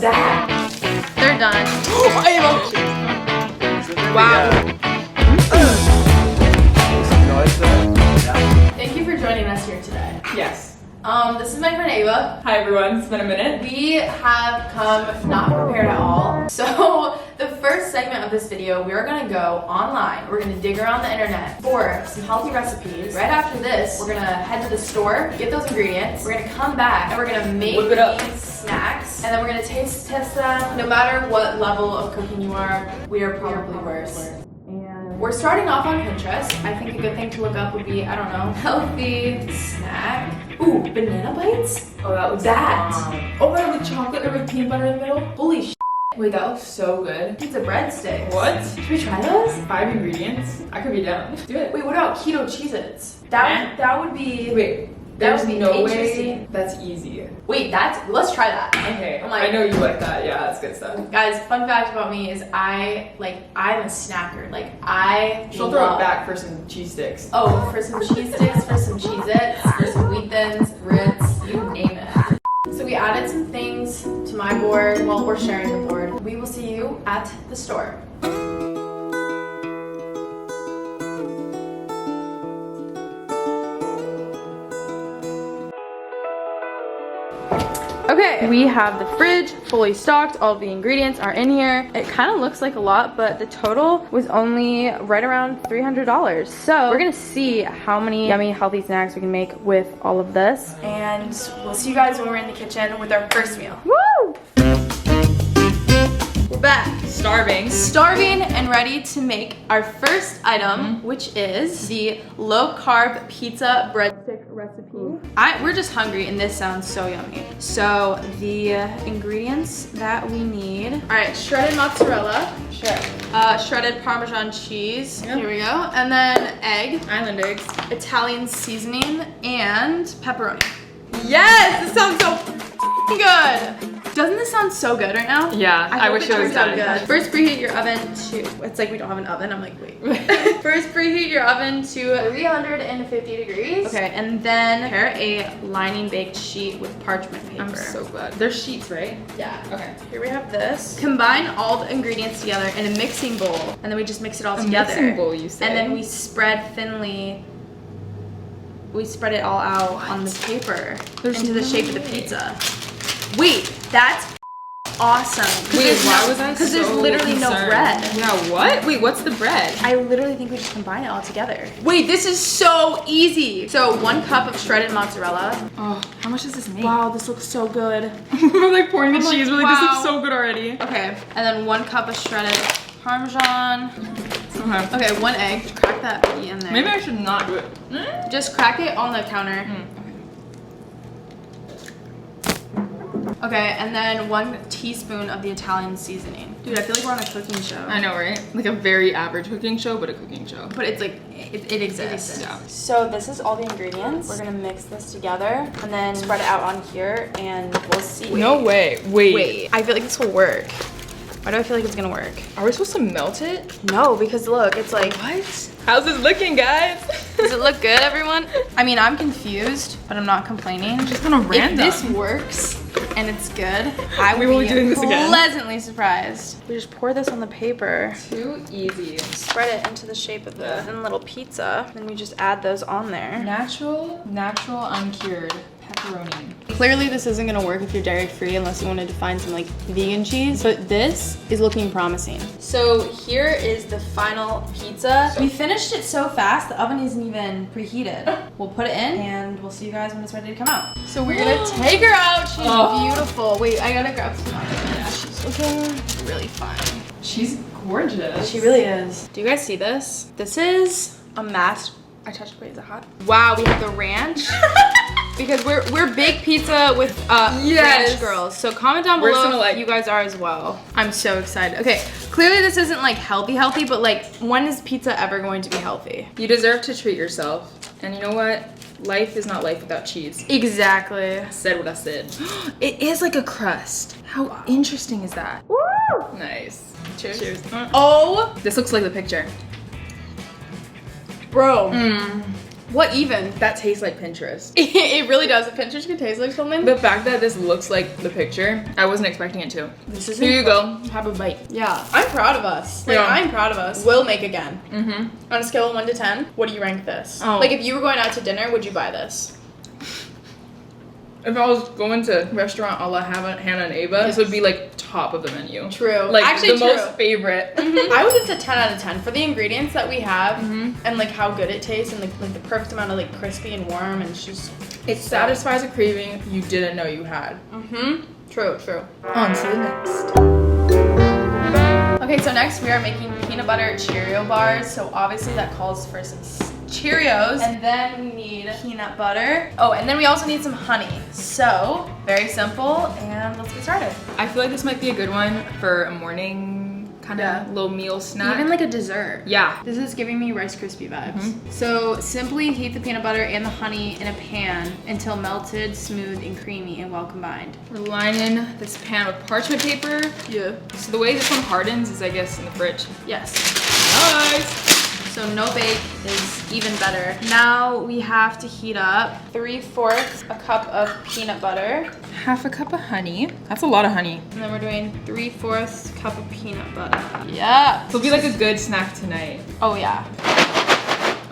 that? They're done. Wow. Thank you for joining us here today. Yes. This is my friend Ava. Hi everyone, it's been a minute. We have come not prepared at all. So the first segment of this video, we're gonna go online. We're gonna dig around the internet for some healthy recipes. Right after this, we're gonna head to the store, get those ingredients. We're gonna come back and we're gonna make Whip it up. these snacks. And then we're gonna taste test them. No matter what level of cooking you are, we are probably worse. We're starting off on Pinterest. I think a good thing to look up would be, I don't know, healthy snack. Ooh, banana bites? Oh, that was That. Oh, my God, with chocolate and with peanut butter in the middle? Holy sh**. Wait, that looks so good. Pizza breadsticks. What? Should we try those? 5 ingredients? I could be down. Let's do it. Wait, what about keto Cheez-Its? That would be... Wait, That there's would be no way interesting. that's easy. Wait, let's try that. Okay, I'm like- I know you like that. Yeah, that's good stuff. Guys, fun fact about me is I'm a snacker. Like, I She'll throw it love- back for some cheese sticks. Oh, for some cheese sticks, for some Cheez-Its, for some wheat thins, grits, you name it. So we added some things to my board. Well, we're sharing the board. We will see you at the store. Okay, we have the fridge fully stocked. All of the ingredients are in here. It kind of looks like a lot, but the total was only right around $300. So we're gonna see how many yummy healthy snacks we can make with all of this. And we'll see you guys when we're in the kitchen with our first meal. Woo! We're back. Starving and ready to make our first item, which is the low-carb pizza breadstick recipe. We're just hungry and this sounds so yummy. So the ingredients that we need. All right, shredded mozzarella. Sure. Shredded Parmesan cheese. Here we go. And then egg. Island eggs. Italian seasoning and pepperoni. Yes, this sounds so good. Doesn't this sound so good right now? Yeah, I wish it was so done. good. First, preheat your oven to, it's like we don't have an oven. I'm like, wait. First, preheat your oven to 350 degrees. Okay, and then prepare a lining baked sheet with parchment paper. I'm so glad. They're sheets, right? Yeah. Okay. Here we have this. Combine all the ingredients together in a mixing bowl, and then we just mix it all together. Mixing bowl, you say? And then we spread thinly. We spread it all out on the paper into the shape of the pizza. Wait, that's awesome. Wait, why was I Because so there's literally no concerned? bread. Yeah, what? Wait, what's the bread? I literally think we just combine it all together. Wait, this is so easy. So 1 cup of shredded mozzarella. Oh, how much does this make? Wow, this looks so good. We're like pouring the I'm like, cheese. We're like, this wow. looks so good already. Okay, and then 1 cup of shredded Parmesan. Okay. Okay, 1 egg. Crack that in there. Maybe I should not do it. Just crack it on the counter. Okay, and then 1 teaspoon of the Italian seasoning. Dude, I feel like we're on a cooking show. I know, right? Like a very average cooking show, but a cooking show. But it's like, it exists. Yeah. So this is all the ingredients. We're gonna mix this together and then spread it out on here and we'll see. No way. Wait. Wait, I feel like this will work. Why do I feel like it's gonna work? Are we supposed to melt it? No, because look, it's like, What? How's this looking, guys? does it look good, everyone? I mean, I'm confused, but I'm not complaining. Just kind of random. If this works and it's good, We will be doing this again. pleasantly surprised. We just pour this on the paper. Too easy. Spread it into the shape of the thin little pizza. Then we just add those on there. Natural, uncured pepperoni. Clearly this isn't gonna work if you're dairy free unless you wanted to find some like vegan cheese, but this is looking promising. So here is the final pizza. We finished it so fast, the oven isn't even preheated. We'll put it in and we'll see you guys when it's ready to come out. So we're gonna take her out. She's beautiful. Wait, I gotta grab some. Yeah, she's looking really fine. She's gorgeous. She really is. Do you guys see this? This is a mass. I touched it. Wait, is it hot? Wow, we have the ranch. Because we're big pizza with ranch girls. So comment down below if you guys are as well. I'm so excited. Okay, clearly this isn't like healthy, but like when is pizza ever going to be healthy? You deserve to treat yourself. And you know what? Life is not life without cheese. Exactly. I said what I said. It is like a crust. How interesting is that? Woo! Nice. Cheers. Oh, This looks like the picture. bro. What even? That tastes like Pinterest. It really does. A Pinterest can taste like something. The fact that this looks like the picture, I wasn't expecting it to. This is Here you go. Have a bite. Yeah, I'm proud of us. Like, Yeah. I'm proud of us. We'll make again. Mm-hmm. On a scale of 1 to 10, what do you rank this? Oh. Like, if you were going out to dinner, would you buy this? If I was going to restaurant a la Hannah and Ava, this would be like top of the menu. True. Like Actually, the most favorite. I would give it a 10 out of 10 for the ingredients that we have and like how good it tastes and like the perfect amount of like crispy and warm and it's just It satisfies a craving you didn't know you had. True. On to the next. Okay, so next we are making peanut butter Cheerio bars. So obviously that calls for some Cheerios, and then we need peanut butter. Oh, and then we also need some honey. So very simple, and let's get started. I feel like this might be a good one for a morning kind of little meal snack. Even like a dessert. Yeah. This is giving me Rice Krispie vibes. So simply heat the peanut butter and the honey in a pan until melted, smooth, and creamy and well combined. We're lining this pan with parchment paper. Yeah. So the way this one hardens is, I guess, in the fridge. Yes. Nice. So no bake is even better. Now we have to heat up 3/4 a cup of peanut butter. Half a cup of honey. That's a lot of honey. And then we're doing 3/4 cup of peanut butter. Yeah. It'll be like a good snack tonight. Oh yeah.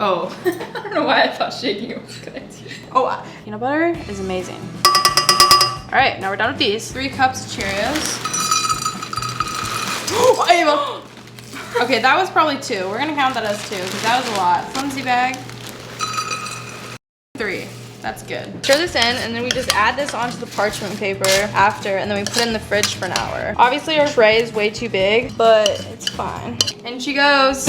Oh. I don't know why I thought shaking it was a good idea. Oh, peanut butter is amazing. All right, now we're done with these. 3 cups of Cheerios. Okay, that was probably 2. We're gonna count that as 2 because that was a lot. Flimsy bag. 3. That's good. Stir this in and then we just add this onto the parchment paper after and then we put it in the fridge for an hour. Obviously our tray is way too big, but it's fine. And she goes.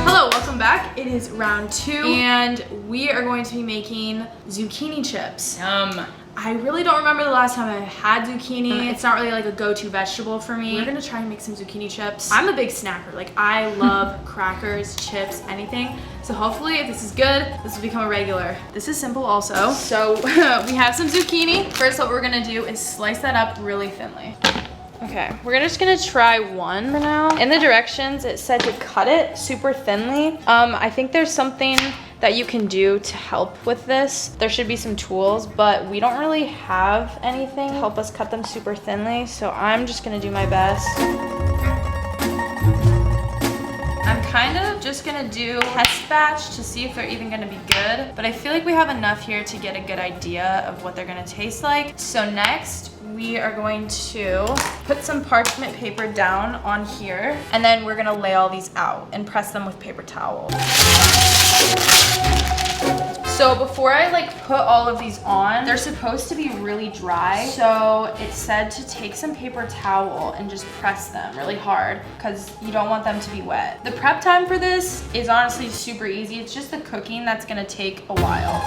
Hello, welcome back. It is round 2 and we are going to be making zucchini chips. Yum. I really don't remember the last time I had zucchini. It's not really like a go-to vegetable for me. We're gonna try and make some zucchini chips. I'm a big snacker. Like I love crackers, chips, anything. So hopefully if this is good, this will become a regular. This is simple also. So we have some zucchini. First what we're gonna do is slice that up really thinly. Okay, we're just gonna try one for now. In the directions, it said to cut it super thinly. I think there's something that you can do to help with this. There should be some tools, but we don't really have anything to help us cut them super thinly, so I'm just gonna do my best. I'm kind of just gonna do a test batch to see if they're even gonna be good, but I feel like we have enough here to get a good idea of what they're gonna taste like. So next, we are going to put some parchment paper down on here, and then we're gonna lay all these out and press them with paper towel. So before I like put all of these on, they're supposed to be really dry. So it said to take some paper towel and just press them really hard because you don't want them to be wet. The prep time for this is honestly super easy. It's just the cooking that's gonna take a while.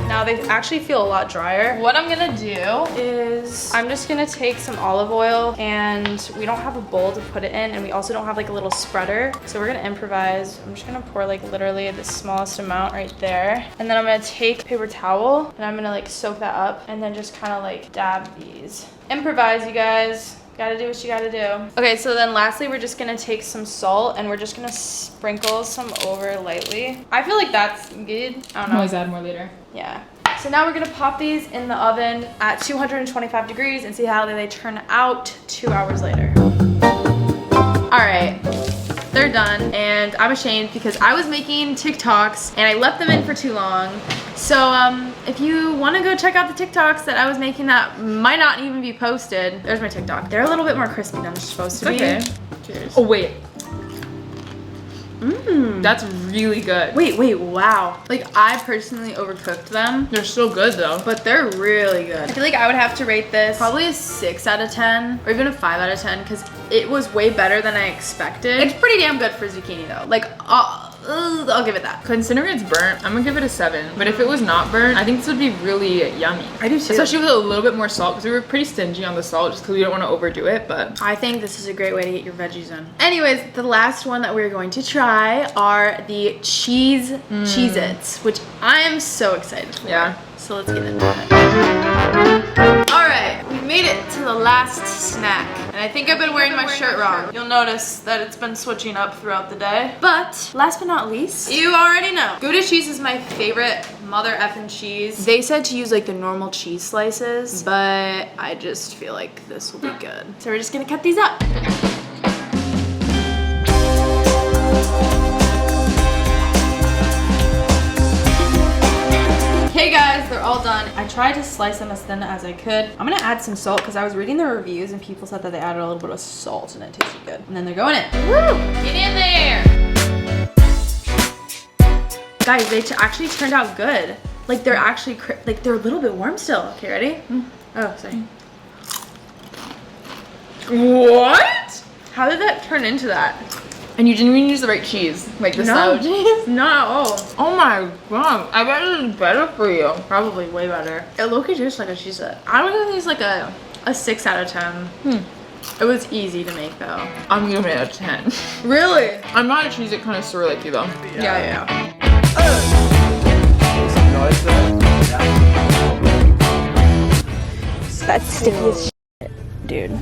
Now they actually feel a lot drier. What I'm gonna do is I'm just gonna take some olive oil, and we don't have a bowl to put it in, and we also don't have like a little spreader. So we're gonna improvise. I'm just gonna pour like literally the smallest amount right there. And then I'm gonna take paper towel and I'm gonna like soak that up and then just kind of like dab these. Improvise, you guys. Gotta do what you gotta do. Okay, so then lastly, we're just gonna take some salt and we're just gonna sprinkle some over lightly. I feel like that's good. I don't know. Always add more later. Yeah. So now we're gonna pop these in the oven at 225 degrees and see how they turn out 2 hours later. All right, they're done, and I'm ashamed because I was making TikToks and I left them in for too long. So if you wanna go check out the TikToks that I was making that might not even be posted, there's my TikTok. They're a little bit more crispy than they're supposed to be. Okay. Cheers. Oh wait. That's really good. Wait, wow. Like I personally overcooked them. They're so good though. But they're really good. I feel like I would have to rate this probably a 6 out of 10 or even a 5 out of 10 because it was way better than I expected. It's pretty damn good for zucchini though. Like, I'll give it that. Considering it's burnt, I'm gonna give it a 7. But if it was not burnt, I think this would be really yummy. I do too. Especially with a little bit more salt, because we were pretty stingy on the salt just because we don't want to overdo it, but I think this is a great way to get your veggies in. Anyways, the last one that we're going to try are the Cheez-Its, which I am so excited for. yeah. So let's get into it. Alright, we made it to the last snack. And I think I've been wearing my shirt wrong. You'll notice that it's been switching up throughout the day. But last but not least, you already know. Gouda cheese is my favorite mother effing cheese. They said to use like the normal cheese slices, but I just feel like this will be good. So we're just gonna cut these up. Hey guys, they're all done. I tried to slice them as thin as I could. I'm gonna add some salt because I was reading the reviews and people said that they added a little bit of salt and it tasted good. And then they're going in. Woo! Get in there! Guys, they actually turned out good. Like they're actually, like they're a little bit warm still. Okay, ready? Oh, sorry. What? How did that turn into that? And you didn't even use the right cheese, like the sour cheese? Not at all. Oh my god, I bet it's better for you. Probably way better. It low-key tastes like a cheese set. I would give these like a 6 out of 10. It was easy to make though. I'm giving it a 10. Really? I'm not a Cheez-It connoisseur like you though. Yeah. That's sticky as shit, dude.